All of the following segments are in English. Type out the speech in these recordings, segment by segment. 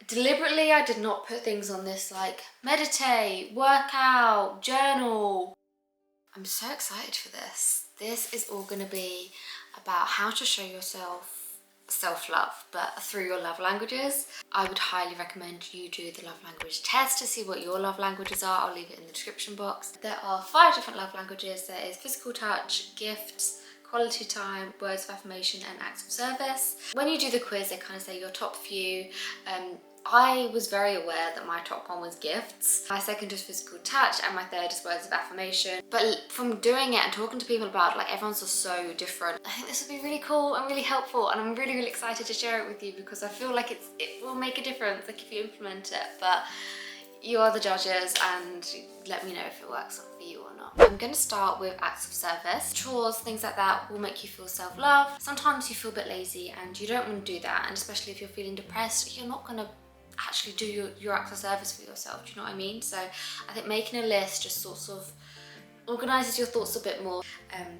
Deliberately, I did not put things on this like meditate, workout, journal. I'm so excited for this. This is all going to be about how to show yourself self-love, but through your love languages. I would highly recommend you do the love language test to see what your love languages are. I'll leave it in the description box. There are 5 different love languages. There is physical touch, gifts, quality time, words of affirmation, and acts of service. When you do the quiz, they kind of say your top few. I was very aware that my top one was gifts. My second is physical touch, and my third is words of affirmation. But from doing it and talking to people about it, like, everyone's just so different. I think this will be really cool and really helpful, and I'm really, really excited to share it with you because I feel like it will make a difference, like, if you implement it. But you are the judges, and let me know if it works for you or not. I'm going to start with acts of service. Chores, things like that will make you feel self-love. Sometimes you feel a bit lazy and you don't want to do that, and especially if you're feeling depressed, you're not going to actually do your acts of service for yourself. Do you know what I mean? So I think making a list just sort of organises your thoughts a bit more.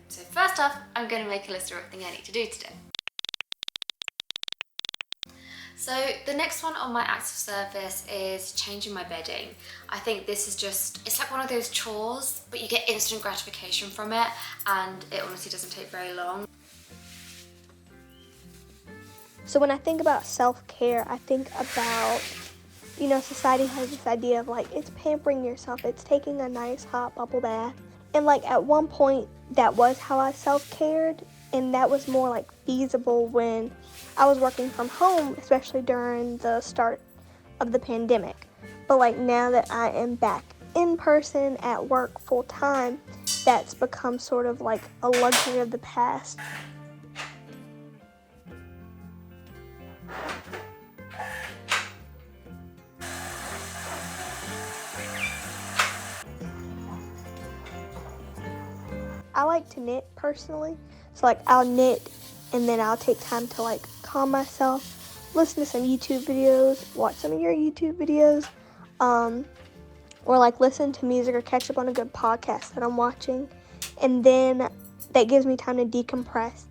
So first up, I'm going to make a list of everything I need to do today. So the next one on my acts of service is changing my bedding. I think this is just, it's like one of those chores, but you get instant gratification from it, and it honestly doesn't take very long. So when I think about self-care, I think about, society has this idea of like, it's pampering yourself, it's taking a nice hot bubble bath. And like at one point, that was how I self-cared, and that was more like feasible when I was working from home, especially during the start of the pandemic. But like now that I am back in person at work full time, that's become sort of like a luxury of the past. I like to knit personally, so like I'll knit and then I'll take time to like calm myself, listen to some YouTube videos, watch some of your YouTube videos, or like listen to music or catch up on a good podcast that I'm watching, and then that gives me time to decompress.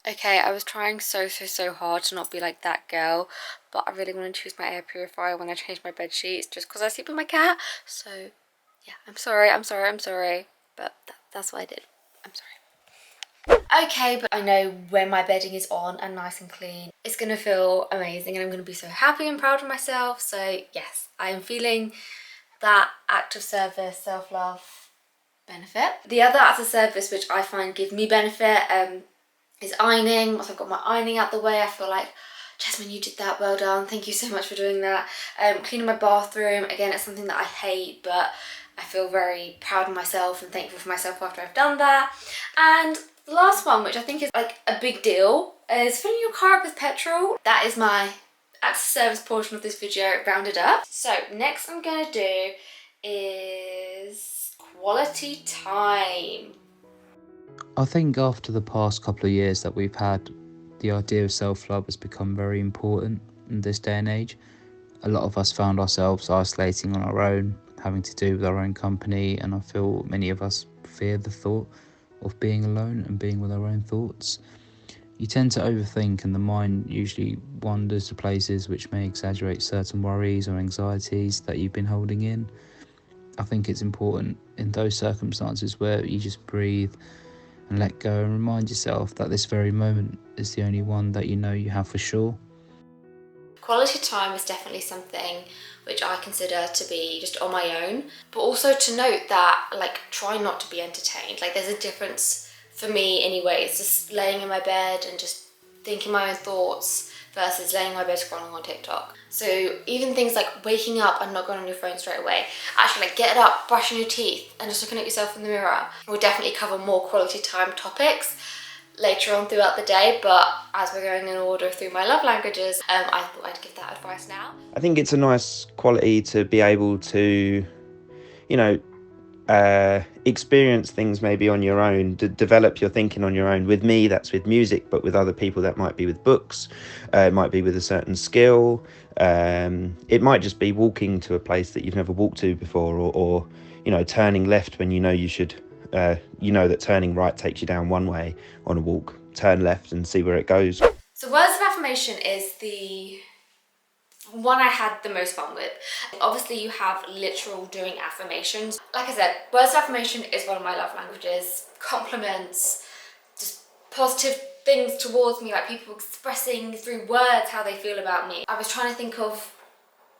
Okay, I was trying so hard to not be like that girl, but I really want to choose my air purifier when I change my bed sheets just because I sleep with my cat. So yeah, I'm sorry, but that's what I did. I'm sorry. Okay, but I know when my bedding is on and nice and clean, it's gonna feel amazing and I'm gonna be so happy and proud of myself. So yes, I am feeling that act of service, self-love benefit. The other act of service which I find give me benefit is ironing. Once I've got my ironing out the way, I feel like, Jasmine, you did that, well done, thank you so much for doing that. Cleaning my bathroom, again, it's something that I hate, but I feel very proud of myself and thankful for myself after I've done that. And the last one, which I think is like a big deal, is filling your car up with petrol. That is my acts of service portion of this video rounded up. So next I'm gonna do is quality time. I think after the past couple of years that we've had, the idea of self-love has become very important in this day and age. A lot of us found ourselves isolating on our own, having to do with our own company, and I feel many of us fear the thought of being alone and being with our own thoughts. You tend to overthink, and the mind usually wanders to places which may exaggerate certain worries or anxieties that you've been holding in. I think it's important in those circumstances where you just breathe and let go and remind yourself that this very moment is the only one that you know you have for sure. Quality time is definitely something which I consider to be just on my own, but also to note that, like, try not to be entertained. Like, there's a difference for me anyway. It's just laying in my bed and just thinking my own thoughts versus laying in my bed scrolling on TikTok. So even things like waking up and not going on your phone straight away, actually like getting up, brushing your teeth and just looking at yourself in the mirror will definitely cover more quality time topics later on throughout the day. But as we're going in order through my love languages, I thought I'd give that advice now. I think it's a nice quality to be able to, experience things maybe on your own, develop your thinking on your own. With me, that's with music, but with other people, that might be with books, it might be with a certain skill, it might just be walking to a place that you've never walked to before, or turning left when you should, that turning right takes you down one way on a walk. Turn left and see where it goes. So words of affirmation is the one I had the most fun with. Obviously you have literal doing affirmations. Like I said, words of affirmation is one of my love languages. Compliments, just positive things towards me, like people expressing through words how they feel about me. I was trying to think of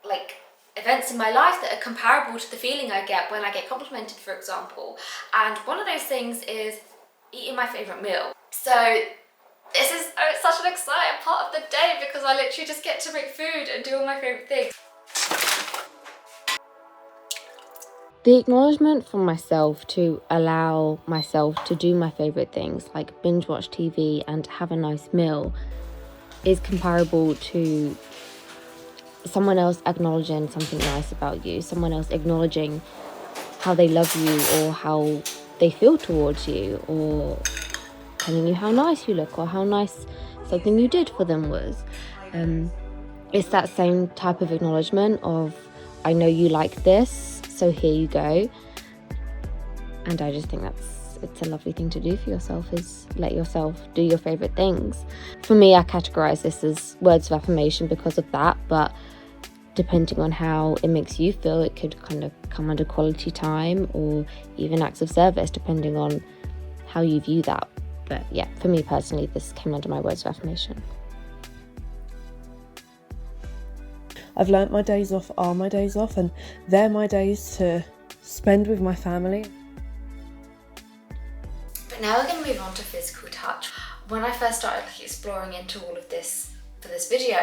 like events in my life that are comparable to the feeling I get when I get complimented, for example. And one of those things is eating my favourite meal. So this is such an exciting part of the day because I literally just get to make food and do all my favourite things. The acknowledgement from myself to allow myself to do my favourite things like binge watch TV and have a nice meal is comparable to someone else acknowledging something nice about you, someone else acknowledging how they love you or how they feel towards you, or telling you how nice you look or how nice something you did for them was. It's that same type of acknowledgement of, I know you like this, so here you go. And I just think it's a lovely thing to do for yourself, is let yourself do your favourite things. For me, I categorise this as words of affirmation because of that, but depending on how it makes you feel, it could kind of come under quality time or even acts of service, depending on how you view that. But yeah, for me personally, this came under my words of affirmation. I've learnt my days off are my days off, and they're my days to spend with my family. But now we're going to move on to physical touch. When I first started exploring into all of this for this video,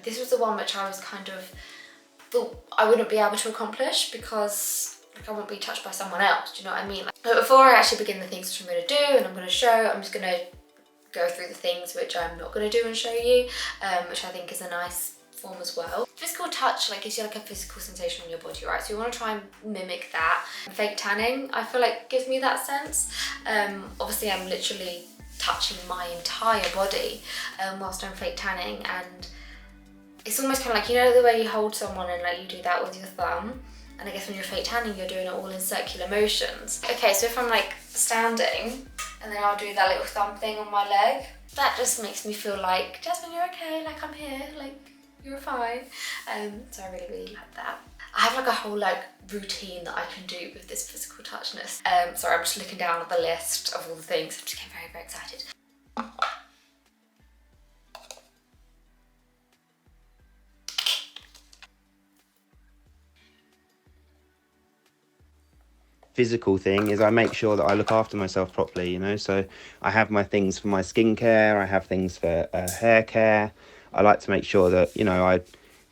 this was the one which I was kind of thought I wouldn't be able to accomplish because I won't be touched by someone else, do you know what I mean? But before I actually begin the things which I'm going to do and I'm going to show, I'm just going to go through the things which I'm not going to do and show you, which I think is a nice form as well. Physical touch gives you a physical sensation in your body, right? So you want to try and mimic that. Fake tanning, I feel like gives me that sense. Obviously I'm literally touching my entire body whilst I'm fake tanning, and it's almost kind of like, you know the way you hold someone and you do that with your thumb, and I guess when you're fake tanning you're doing it all in circular motions. Okay, so if I'm standing and then I'll do that little thumb thing on my leg, that just makes me feel like, Jasmine, you're okay, I'm here, you're fine. So I really like that. I have a whole routine that I can do with this physical touchness. Sorry, I'm just looking down at the list of all the things. I'm just getting very, very excited. Physical thing is I make sure that I look after myself properly, so I have my things for my skincare, I have things for hair care. I like to make sure that I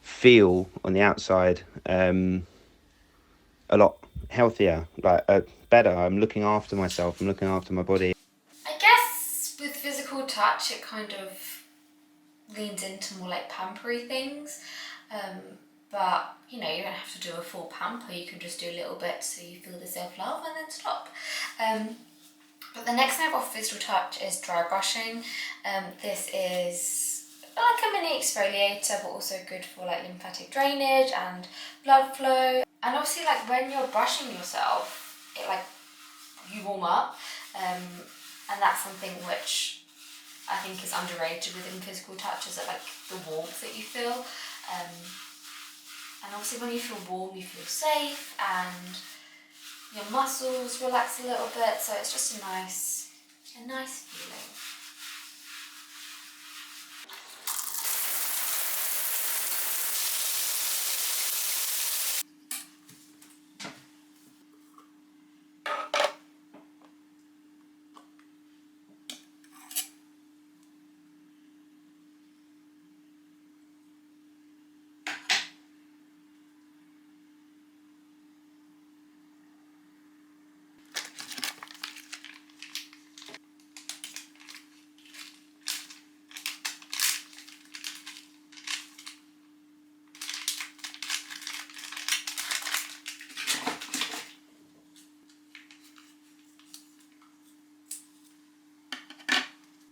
feel on the outside a lot healthier, better. I'm looking after myself, I'm looking after my body. I guess with physical touch it kind of leans into more pampery things, but you don't have to do a full pamper, you can just do a little bit so you feel the self-love and then stop. But the next thing of physical touch is dry brushing. This is a mini exfoliator, but also good for lymphatic drainage and blood flow. And obviously when you're brushing yourself, it you warm up, and that's something which I think is underrated within physical touch, is that the warmth that you feel. And obviously when you feel warm, you feel safe and your muscles relax a little bit, so it's just a nice feeling.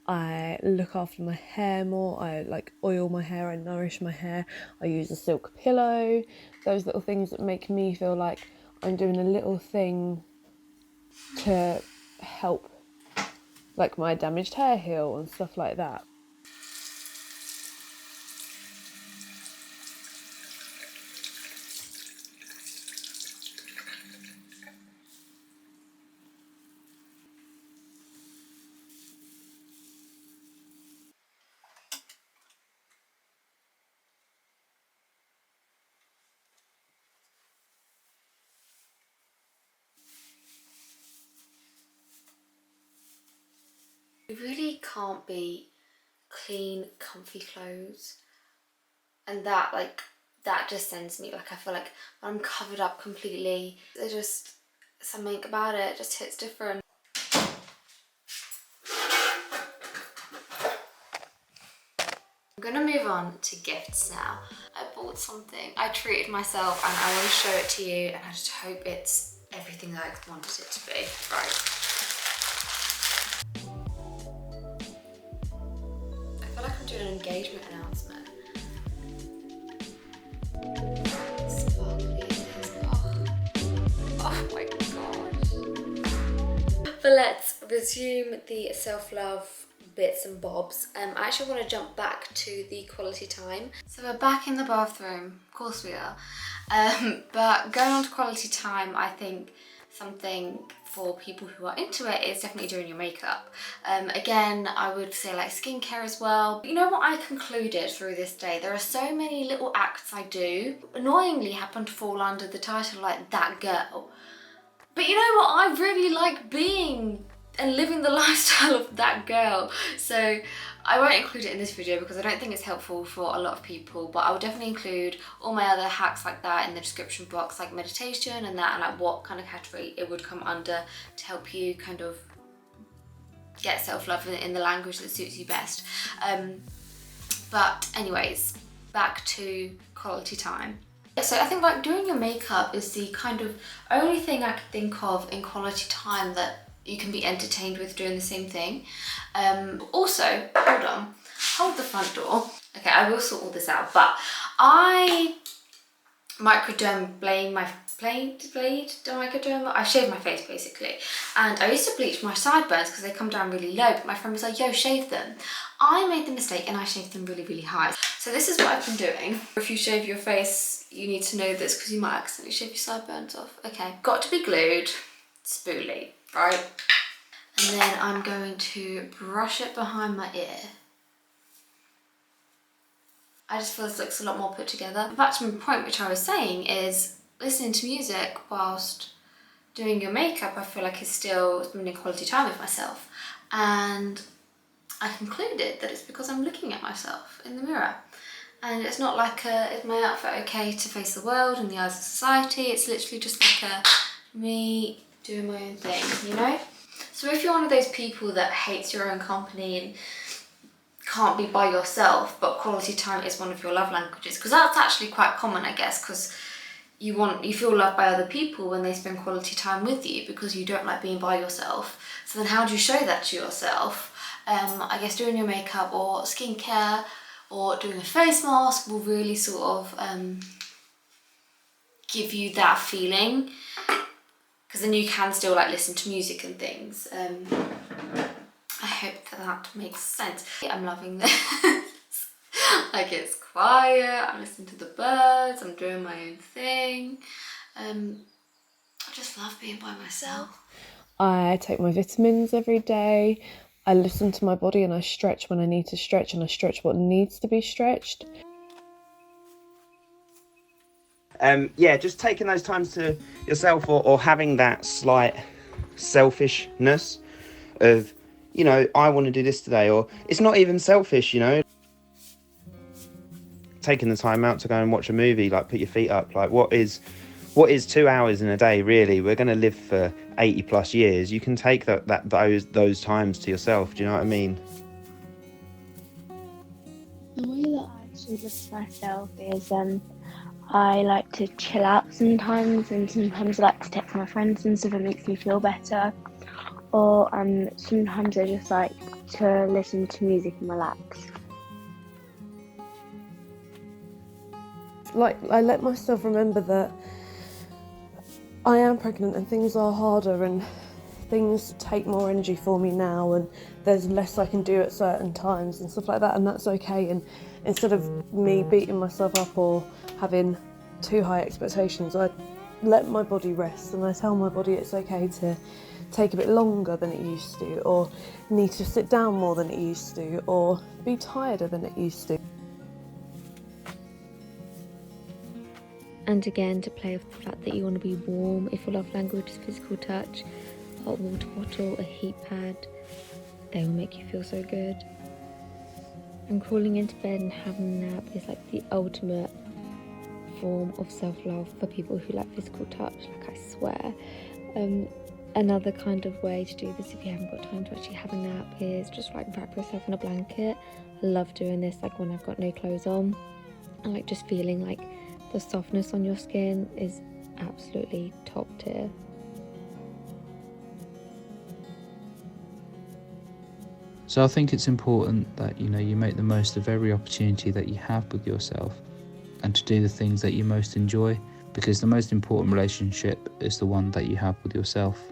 I look after my hair more, I oil my hair, I nourish my hair, I use a silk pillow, those little things that make me feel like I'm doing a little thing to help my damaged hair heal and stuff like that. can't beat clean, comfy clothes. And that just sends me, like, I feel like when I'm covered up completely, there's just something about it just hits different. I'm gonna move on to gifts now. I bought something, I treated myself, and I want to show it to you, and I just hope it's everything that I wanted it to be. Right. I feel like I'm doing an engagement announcement. Sparkly. Oh my gosh. But let's resume the self-love bits and bobs. I actually want to jump back to the quality time. So we're back in the bathroom, of course we are. But going on to quality time, I think something for people who are into it is definitely doing your makeup. Again, I would say like skincare as well. But you know what I concluded through this day? There are so many little acts I do, annoyingly happen to fall under the title like that girl. But you know what? I really like being and living the lifestyle of that girl. So I won't include it in this video because I don't think it's helpful for a lot of people, but I will definitely include all my other hacks like that in the description box, like meditation and that, and like what kind of category it would come under to help you kind of get self-love in the language that suits you best. But anyways, back to quality time. So I think like doing your makeup is the kind of only thing I could think of in quality time that you can be entertained with doing the same thing. Also, hold the front door. Okay, I will sort all this out, but I microdermabrade I shaved my face basically, and I used to bleach my sideburns because they come down really low, but my friend was like, yo, shave them. I made the mistake and I shaved them really, really high. So this is what I've been doing. If you shave your face, you need to know this because you might accidentally shave your sideburns off. Okay, got to be glued, spoolie, right? And then I'm going to brush it behind my ear. I just feel this looks a lot more put together. Back to my point, which I was saying, is listening to music whilst doing your makeup, I feel like is still spending quality time with myself. And I concluded that it's because I'm looking at myself in the mirror. And it's not like is my outfit okay to face the world in the eyes of society? It's literally just like me doing my own thing, you know? So if you're one of those people that hates your own company and can't be by yourself, but quality time is one of your love languages, because that's actually quite common, I guess, because you feel loved by other people when they spend quality time with you because you don't like being by yourself. So then how do you show that to yourself? I guess doing your makeup or skincare or doing a face mask will really sort of give you that feeling, because then you can still like listen to music and things. I hope that makes sense. I'm loving this. Like, it's quiet, I'm listening to the birds, I'm doing my own thing. I just love being by myself. I take my vitamins every day. I listen to my body and I stretch when I need to stretch, and I stretch what needs to be stretched. Yeah, just taking those times to yourself, or having that slight selfishness of, you know, I want to do this today, or it's not even selfish, you know. Taking the time out to go and watch a movie, like put your feet up, like what is 2 hours in a day really? We're going to live for 80 plus years. You can take those times to yourself. Do you know what I mean? The way that I soothe myself is I like to chill out sometimes, and sometimes I like to text my friends and stuff. It makes me feel better. Or sometimes I just like to listen to music and relax. Like, I let myself remember that I am pregnant and things are harder and things take more energy for me now, and there's less I can do at certain times and stuff like that, and that's okay. And instead of me beating myself up or having too high expectations, I let my body rest and I tell my body it's okay to take a bit longer than it used to, or need to sit down more than it used to, or be tireder than it used to. And again, to play off the fact that you want to be warm, if your love language is physical touch, a hot water bottle, a heat pad, they will make you feel so good. And crawling into bed and having a nap is like the ultimate form of self-love for people who like physical touch, like I swear. Another kind of way to do this if you haven't got time to actually have a nap is just like wrap yourself in a blanket. I love doing this like when I've got no clothes on, and like just feeling like the softness on your skin is absolutely top tier. So I think it's important that, you know, you make the most of every opportunity that you have with yourself and to do the things that you most enjoy, because the most important relationship is the one that you have with yourself.